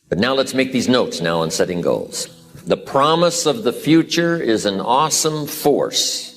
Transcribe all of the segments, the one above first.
But now let's make these notes now on setting goals. The promise of the future is an awesome force.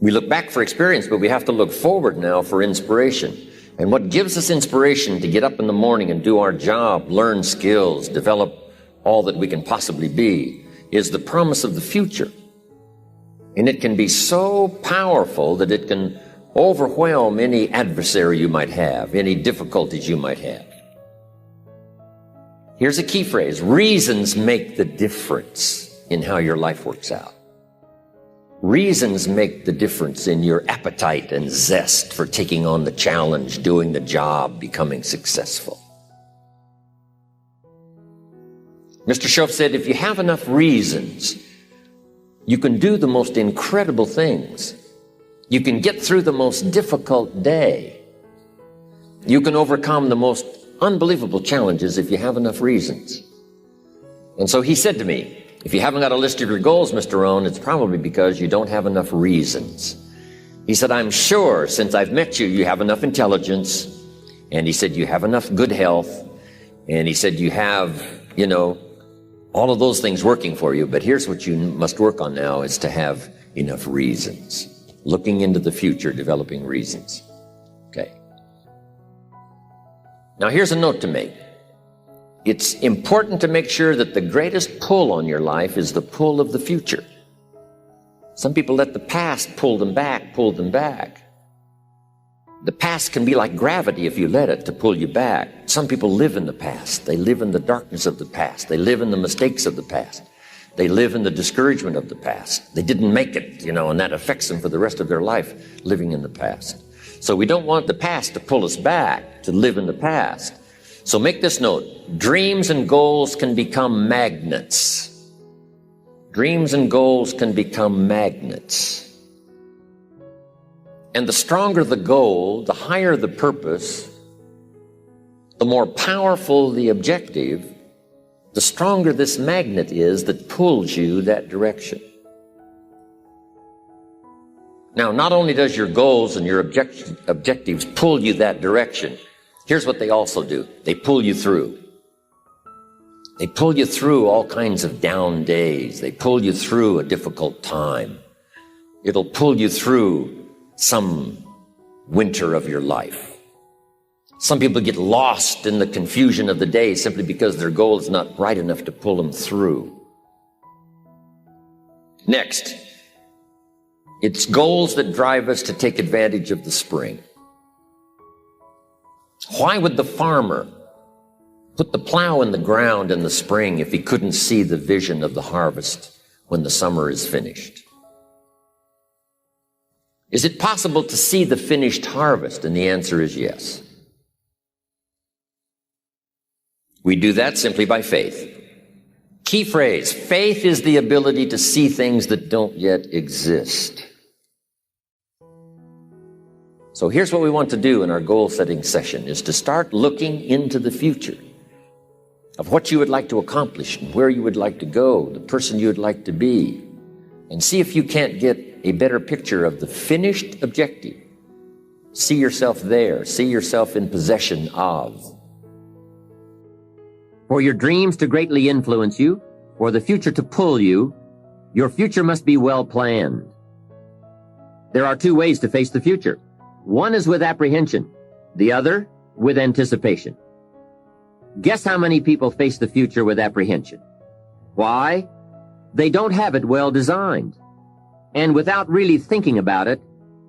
We look back for experience, but we have to look forward now for inspiration. And what gives us inspiration to get up in the morning and do our job, learn skills, develop all that we can possibly be, is the promise of the future. And it can be so powerful that it can overwhelm any adversary you might have, any difficulties you might have. Here's a key phrase: reasons make the difference in how your life works out. Reasons make the difference in your appetite and zest for taking on the challenge, doing the job, becoming successful. Mr. Schoaf said, if you have enough reasons, you can do the most incredible things. You can get through the most difficult day. You can overcome the most unbelievable challenges if you have enough reasons. And so he said to me, if you haven't got a list of your goals, Mr. Rohn, it's probably because you don't have enough reasons. He said, I'm sure since I've met you, you have enough intelligence. And he said, you have enough good health. And he said, you have, all of those things working for you. But here's what you must work on now, is to have enough reasons. Looking into the future, developing reasons. Okay. Now here's a note to make. It's important to make sure that the greatest pull on your life is the pull of the future. Some people let the past pull them back. The past can be like gravity if you let it to pull you back. Some people live in the past. They live in the darkness of the past. They live in the mistakes of the past. They live in the discouragement of the past. They didn't make it, and that affects them for the rest of their life, living in the past. So we don't want the past to pull us back, to live in the past. So make this note: dreams and goals can become magnets. Dreams and goals can become magnets. And the stronger the goal, the higher the purpose, the more powerful the objective, the stronger this magnet is that pulls you that direction. Now, not only does your goals and your objectives pull you that direction, here's what they also do. They pull you through. They pull you through all kinds of down days. They pull you through a difficult time. It'll pull you through some winter of your life. Some people get lost in the confusion of the day simply because their goal is not bright enough to pull them through. Next, it's goals that drive us to take advantage of the spring. Why would the farmer put the plow in the ground in the spring if he couldn't see the vision of the harvest when the summer is finished? Is it possible to see the finished harvest? And the answer is yes. We do that simply by faith. Key phrase: faith is the ability to see things that don't yet exist. So here's what we want to do in our goal-setting session, is to start looking into the future of what you would like to accomplish and where you would like to go, the person you would like to be, and see if you can't get a better picture of the finished objective. See yourself there. See yourself in possession of. For your dreams to greatly influence you, for the future to pull you, your future must be well planned. There are two ways to face the future. One is with apprehension, the other with anticipation. Guess how many people face the future with apprehension? Why? They don't have it well designed. And without really thinking about it,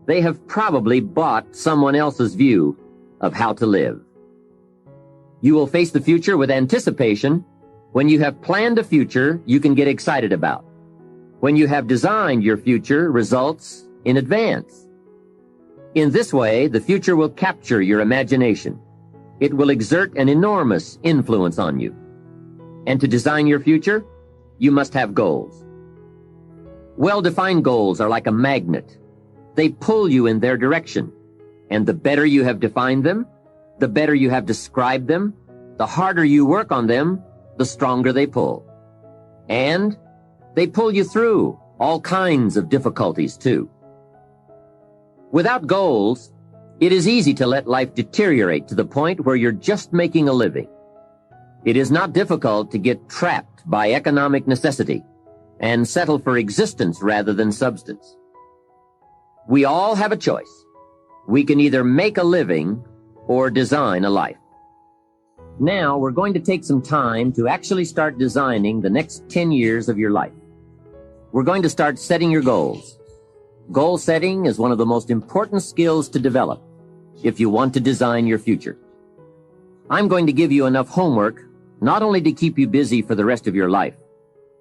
they have probably bought someone else's view of how to live. You will face the future with anticipation when you have planned a future you can get excited about, when you have designed your future results in advance. In this way, the future will capture your imagination. It will exert an enormous influence on you. And to design your future, you must have goals. Well-defined goals are like a magnet. They pull you in their direction. And the better you have defined them, the better you have described them, the harder you work on them, the stronger they pull. And they pull you through all kinds of difficulties too. Without goals, it is easy to let life deteriorate to the point where you're just making a living. It is not difficult to get trapped by economic necessity and settle for existence rather than substance. We all have a choice. We can either make a living or design a life. Now we're going to take some time to actually start designing the next 10 years of your life. We're going to start setting your goals. Goal setting is one of the most important skills to develop if you want to design your future. I'm going to give you enough homework not only to keep you busy for the rest of your life,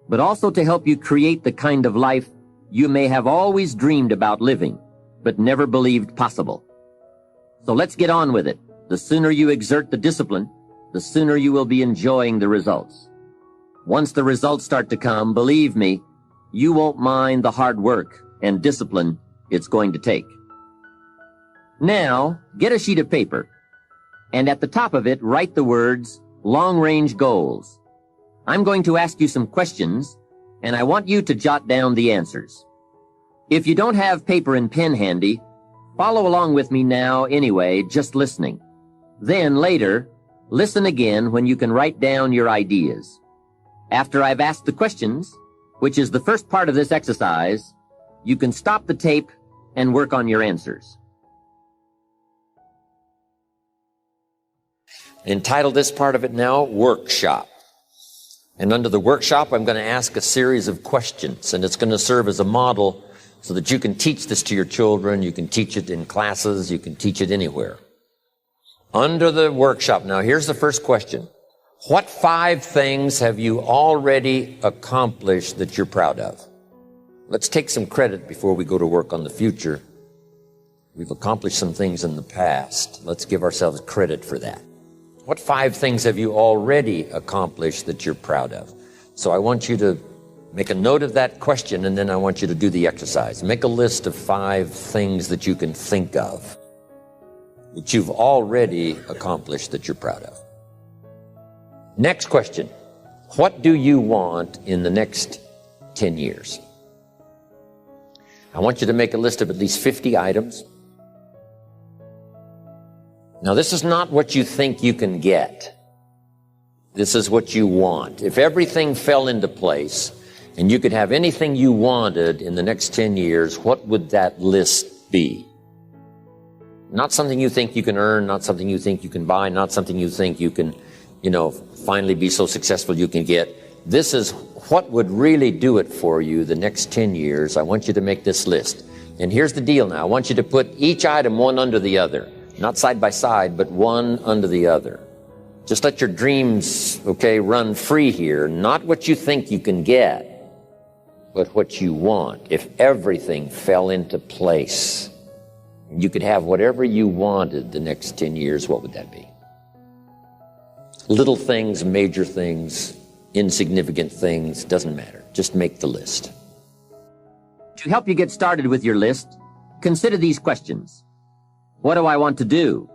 but also to help you create the kind of life you may have always dreamed about living, but never believed possible. So let's get on with it. The sooner you exert the discipline, the sooner you will be enjoying the results. Once the results start to come, believe me, you won't mind the hard work and discipline it's going to take. Now, get a sheet of paper, and at the top of it, write the words, long-range goals. I'm going to ask you some questions, and I want you to jot down the answers. If you don't have paper and pen handy, follow along with me now anyway, just listening. Then later, listen again when you can write down your ideas. After I've asked the questions, which is the first part of this exercise, you can stop the tape and work on your answers. Entitle this part of it now, Workshop. And under the workshop, I'm going to ask a series of questions, and it's going to serve as a model so that you can teach this to your children, you can teach it in classes, you can teach it anywhere. Under the workshop, now here's the first question. What 5 things have you already accomplished that you're proud of? Let's take some credit before we go to work on the future. We've accomplished some things in the past. Let's give ourselves credit for that. What 5 things have you already accomplished that you're proud of? So I want you to make a note of that question, and then I want you to do the exercise. Make a list of 5 things that you can think of that you've already accomplished that you're proud of. Next question. What do you want in the next 10 years? I want you to make a list of at least 50 items. Now, this is not what you think you can get. This is what you want. If everything fell into place and you could have anything you wanted in the next 10 years, what would that list be? Not something you think you can earn, not something you think you can buy, not something you think you can, finally be so successful you can get. This is what would really do it for you the next 10 years. I want you to make this list. And here's the deal now. I want you to put each item one under the other. Not side by side, but one under the other. Just let your dreams, run free here. Not what you think you can get, but what you want. If everything fell into place, you could have whatever you wanted the next 10 years, what would that be? Little things, major things, insignificant things, doesn't matter. Just make the list. To help you get started with your list, consider these questions. What do I want to do?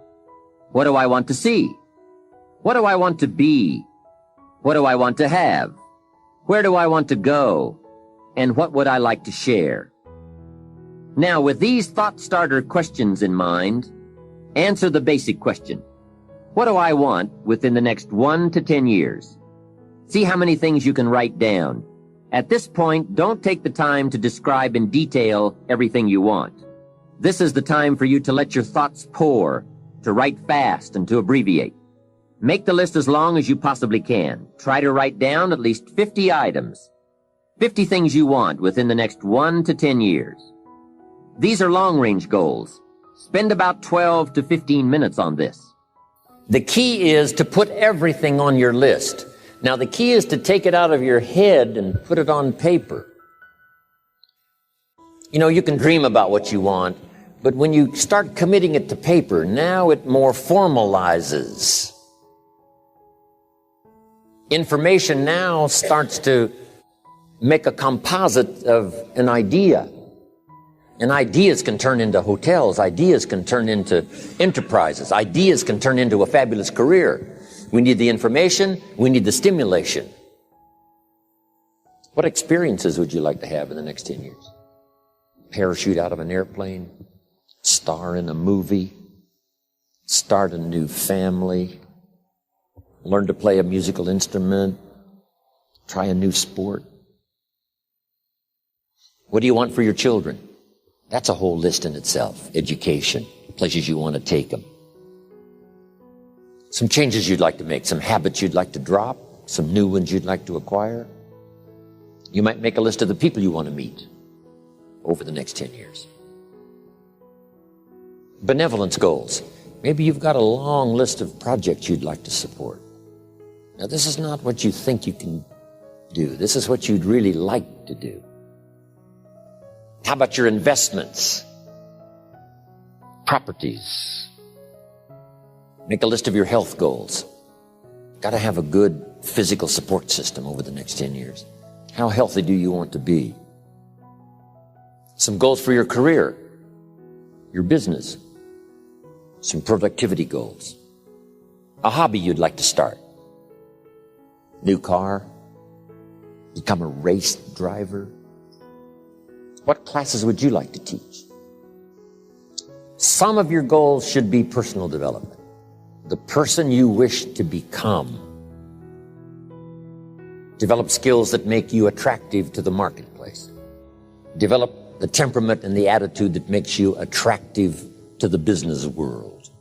What do I want to see? What do I want to be? What do I want to have? Where do I want to go? And what would I like to share? Now, with these thought starter questions in mind, answer the basic question. What do I want within the next 1 to 10 years? See how many things you can write down. At this point, don't take the time to describe in detail everything you want. This is the time for you to let your thoughts pour, to write fast and to abbreviate. Make the list as long as you possibly can. Try to write down at least 50 items. 50 things you want within the next 1 to 10 years. These are long-range goals. Spend about 12 to 15 minutes on this. The key is to put everything on your list. Now, the key is to take it out of your head and put it on paper. You can dream about what you want, but when you start committing it to paper, now it more formalizes. Information now starts to make a composite of an idea. And ideas can turn into hotels. Ideas can turn into enterprises. Ideas can turn into a fabulous career. We need the information. We need the stimulation. What experiences would you like to have in the next 10 years? Parachute out of an airplane, star in a movie, start a new family. learn to play a musical instrument, try a new sport. What do you want for your children? That's a whole list in itself. Education, places you want to take them. Some changes you'd like to make, some habits you'd like to drop, some new ones you'd like to acquire. You might make a list of the people you want to meet over the next 10 years. Benevolence goals. Maybe you've got a long list of projects you'd like to support. Now, this is not what you think you can do. This is what you'd really like to do. How about your investments? Properties. Make a list of your health goals. Got to have a good physical support system over the next 10 years. How healthy do you want to be? Some goals for your career, your business, some productivity goals, a hobby you'd like to start, new car, become a race driver. What classes would you like to teach? Some of your goals should be personal development, the person you wish to become. Develop skills that make you attractive to the marketplace. Develop the temperament and the attitude that makes you attractive to the business world.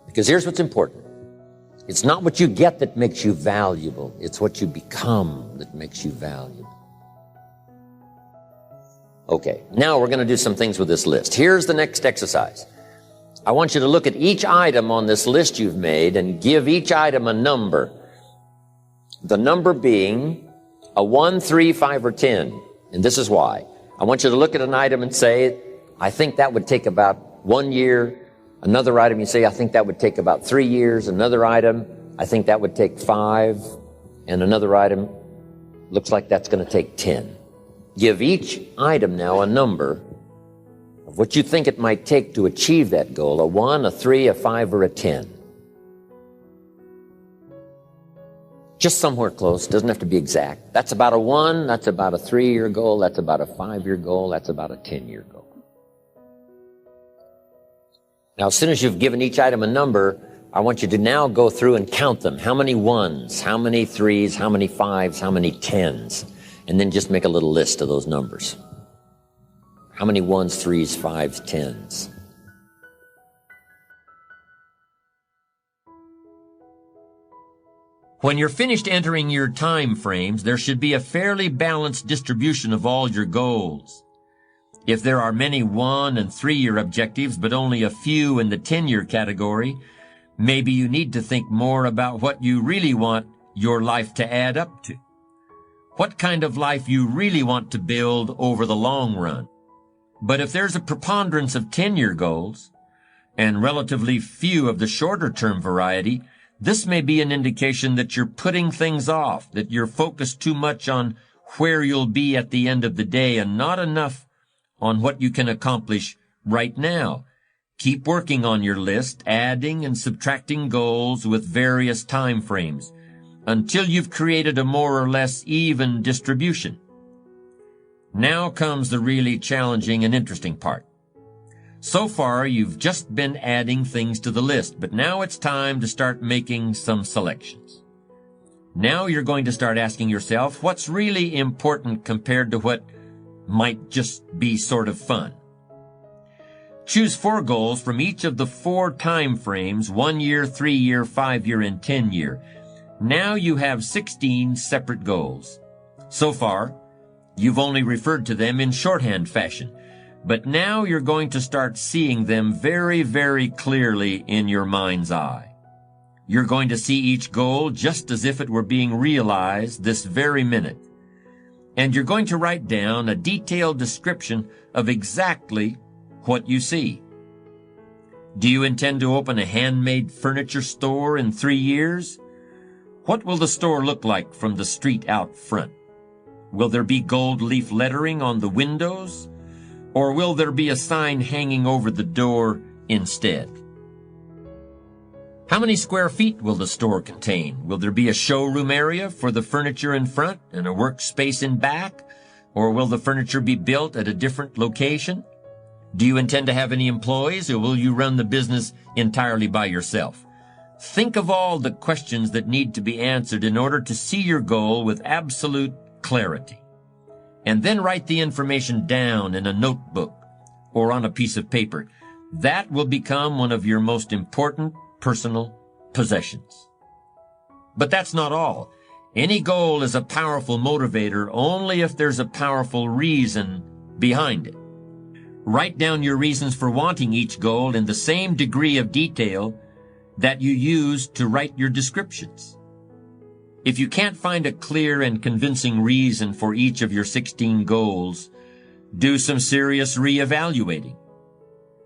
Because here's what's important. It's not what you get that makes you valuable. It's what you become that makes you valuable. Okay, now we're going to do some things with this list. Here's the next exercise. I want you to look at each item on this list you've made and give each item a number. The number being a 1, 3, 5, or 10. And this is why. I want you to look at an item and say, I think that would take about 1 year. Another item, you say, I think that would take about 3 years. Another item, I think that would take 5. And another item, looks like that's going to take 10. Give each item now a number of what you think it might take to achieve that goal, a 1, a 3, a 5, or a 10. Just somewhere close, doesn't have to be exact. That's about a 1, that's about a 3-year goal, that's about a 5-year goal, that's about a 10-year goal. Now, as soon as you've given each item a number, I want you to now go through and count them. How many 1s, how many 3s, how many 5s, how many 10s? And then just make a little list of those numbers. How many 1s, 3s, 5s, 10s? When you're finished entering your time frames, there should be a fairly balanced distribution of all your goals. If there are many 1- and 3-year objectives, but only a few in the 10-year category, maybe you need to think more about what you really want your life to add up to. What kind of life you really want to build over the long run. But if there's a preponderance of 10-year goals, and relatively few of the shorter-term variety, this may be an indication that you're putting things off, that you're focused too much on where you'll be at the end of the day and not enough on what you can accomplish right now. Keep working on your list, adding and subtracting goals with various time frames until you've created a more or less even distribution. Now comes the really challenging and interesting part. So far, you've just been adding things to the list, but now it's time to start making some selections. Now you're going to start asking yourself, what's really important compared to what might just be sort of fun? Choose 4 goals from each of the 4 time frames, 1 year, 3 year, 5 year, and 10 year. Now you have 16 separate goals. So far, you've only referred to them in shorthand fashion. But now you're going to start seeing them very, very clearly in your mind's eye. You're going to see each goal just as if it were being realized this very minute. And you're going to write down a detailed description of exactly what you see. Do you intend to open a handmade furniture store in 3 years? What will the store look like from the street out front? Will there be gold leaf lettering on the windows? Or will there be a sign hanging over the door instead? How many square feet will the store contain? Will there be a showroom area for the furniture in front and a workspace in back? Or will the furniture be built at a different location? Do you intend to have any employees, or will you run the business entirely by yourself? Think of all the questions that need to be answered in order to see your goal with absolute clarity. And then write the information down in a notebook or on a piece of paper. That will become one of your most important personal possessions. But that's not all. Any goal is a powerful motivator only if there's a powerful reason behind it. Write down your reasons for wanting each goal in the same degree of detail that you use to write your descriptions. If you can't find a clear and convincing reason for each of your 16 goals, do some serious reevaluating.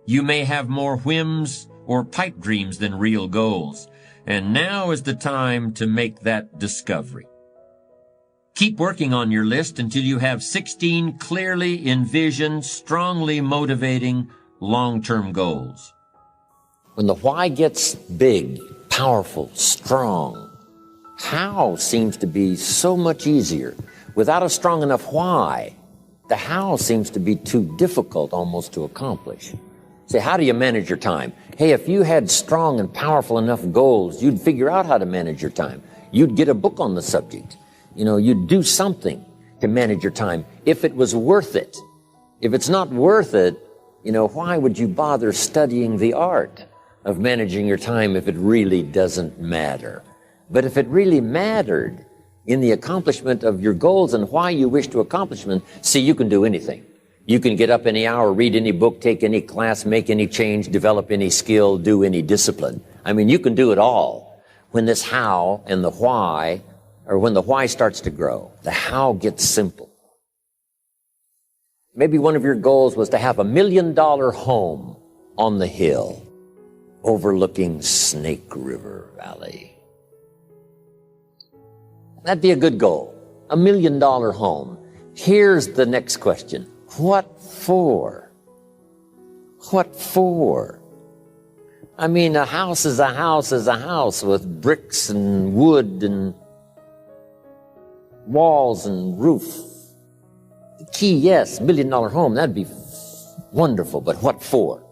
You may have more whims or pipe dreams than real goals, and now is the time to make that discovery. Keep working on your list until you have 16 clearly envisioned, strongly motivating, long-term goals. When the why gets big, powerful, strong, how seems to be so much easier. Without a strong enough why, the how seems to be too difficult almost to accomplish. Say, how do you manage your time? Hey, if you had strong and powerful enough goals, you'd figure out how to manage your time. You'd get a book on the subject. You'd do something to manage your time if it was worth it. If it's not worth it, why would you bother studying the art of managing your time if it really doesn't matter? But if it really mattered in the accomplishment of your goals and why you wish to accomplish them, see, you can do anything. You can get up any hour, read any book, take any class, make any change, develop any skill, do any discipline. You can do it all. When this how and the why, or when the why starts to grow, the how gets simple. Maybe one of your goals was to have $1 million home on the hill overlooking Snake River Valley. That'd be a good goal. $1 million home. Here's the next question. What for? What for? A house is a house is a house with bricks and wood and walls and roof. The key, yes, $1 million home, that'd be wonderful, but what for?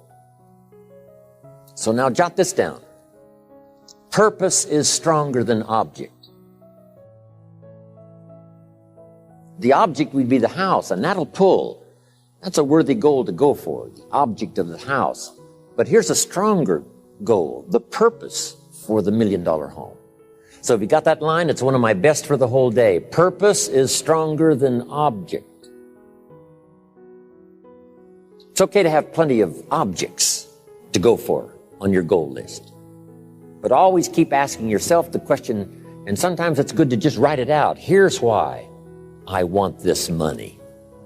So now jot this down. Purpose is stronger than object. The object would be the house, and that'll pull. That's a worthy goal to go for, the object of the house. But here's a stronger goal, the purpose for the $1 million home. So if you got that line, it's one of my best for the whole day. Purpose is stronger than object. It's okay to have plenty of objects to go for on your goal list. But always keep asking yourself the question, and sometimes it's good to just write it out. Here's why I want this money.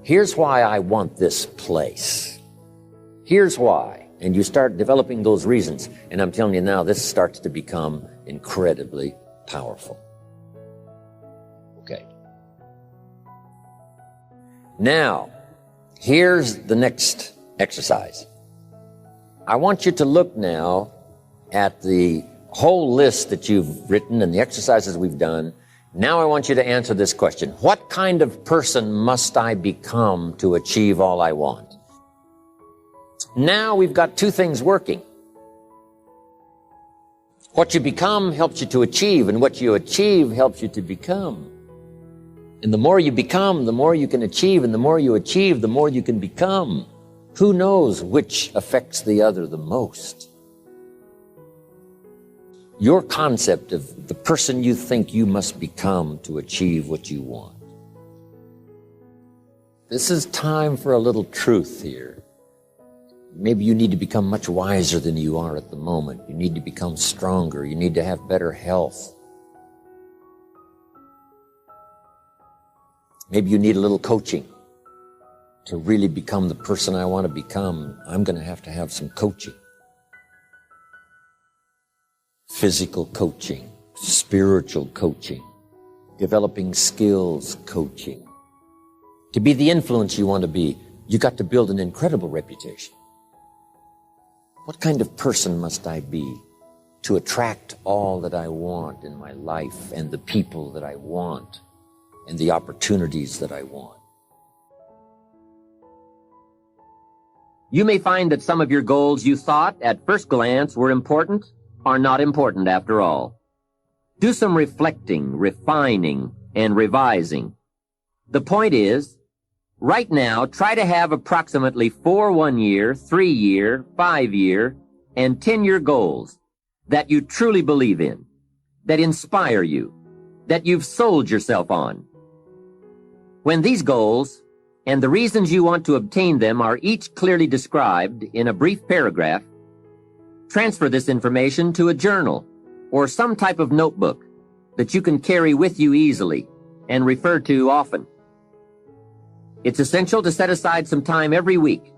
Here's why I want this place. Here's why. And you start developing those reasons. And I'm telling you now, this starts to become incredibly powerful. Okay. Now, here's the next exercise. I want you to look now at the whole list that you've written and the exercises we've done. Now I want you to answer this question. What kind of person must I become to achieve all I want? Now we've got two things working. What you become helps you to achieve, and what you achieve helps you to become. And the more you become, the more you can achieve, and the more you achieve, the more you can become. Who knows which affects the other the most? Your concept of the person you think you must become to achieve what you want. This is time for a little truth here. Maybe you need to become much wiser than you are at the moment. You need to become stronger. You need to have better health. Maybe you need a little coaching to really become the person I want to become. I'm going to have some coaching. Physical coaching, spiritual coaching, developing skills coaching. To be the influence you want to be, you got to build an incredible reputation. What kind of person must I be to attract all that I want in my life and the people that I want and the opportunities that I want? You may find that some of your goals you thought at first glance were important are not important after all. Do some reflecting, refining, and revising. The point is, right now, try to have approximately 4 1-year, 3-year, 5-year, and 10-year goals that you truly believe in, that inspire you, that you've sold yourself on. When these goals and the reasons you want to obtain them are each clearly described in a brief paragraph, transfer this information to a journal or some type of notebook that you can carry with you easily and refer to often. It's essential to set aside some time every week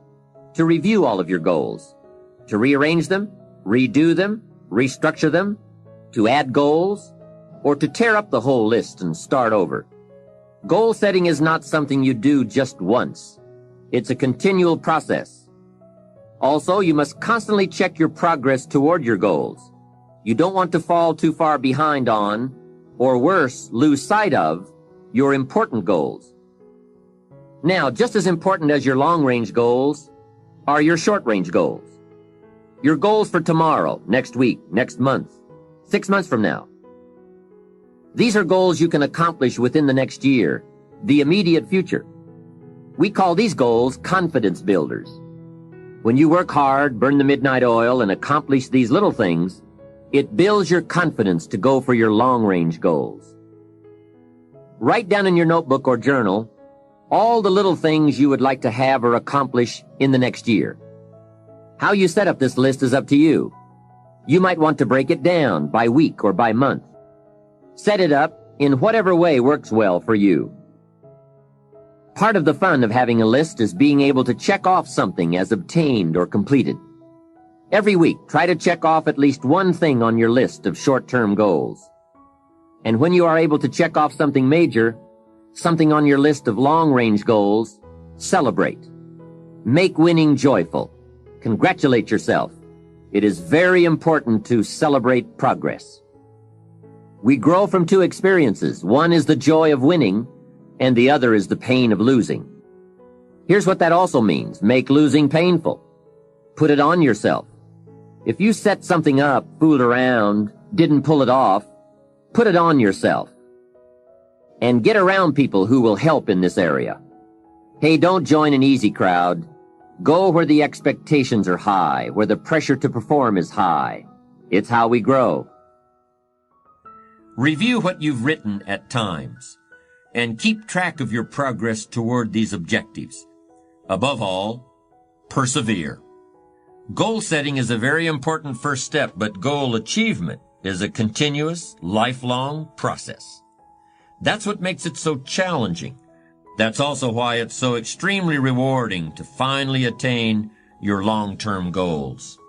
to review all of your goals, to rearrange them, redo them, restructure them, to add goals, or to tear up the whole list and start over. Goal setting is not something you do just once. It's a continual process. Also, you must constantly check your progress toward your goals. You don't want to fall too far behind on, or worse, lose sight of, your important goals. Now, just as important as your long-range goals are your short-range goals. Your goals for tomorrow, next week, next month, 6 months from now. These are goals you can accomplish within the next year, the immediate future. We call these goals confidence builders. When you work hard, burn the midnight oil, and accomplish these little things, it builds your confidence to go for your long-range goals. Write down in your notebook or journal all the little things you would like to have or accomplish in the next year. How you set up this list is up to you. You might want to break it down by week or by month. Set it up in whatever way works well for you. Part of the fun of having a list is being able to check off something as obtained or completed. Every week, try to check off at least one thing on your list of short-term goals. And when you are able to check off something major, something on your list of long-range goals, celebrate. Make winning joyful. Congratulate yourself. It is very important to celebrate progress. We grow from two experiences. One is the joy of winning, and the other is the pain of losing. Here's what that also means. Make losing painful. Put it on yourself. If you set something up, fooled around, didn't pull it off, put it on yourself. And get around people who will help in this area. Hey, don't join an easy crowd. Go where the expectations are high, where the pressure to perform is high. It's how we grow. Review what you've written at times, and keep track of your progress toward these objectives. Above all, persevere. Goal setting is a very important first step, but goal achievement is a continuous, lifelong process. That's what makes it so challenging. That's also why it's so extremely rewarding to finally attain your long-term goals.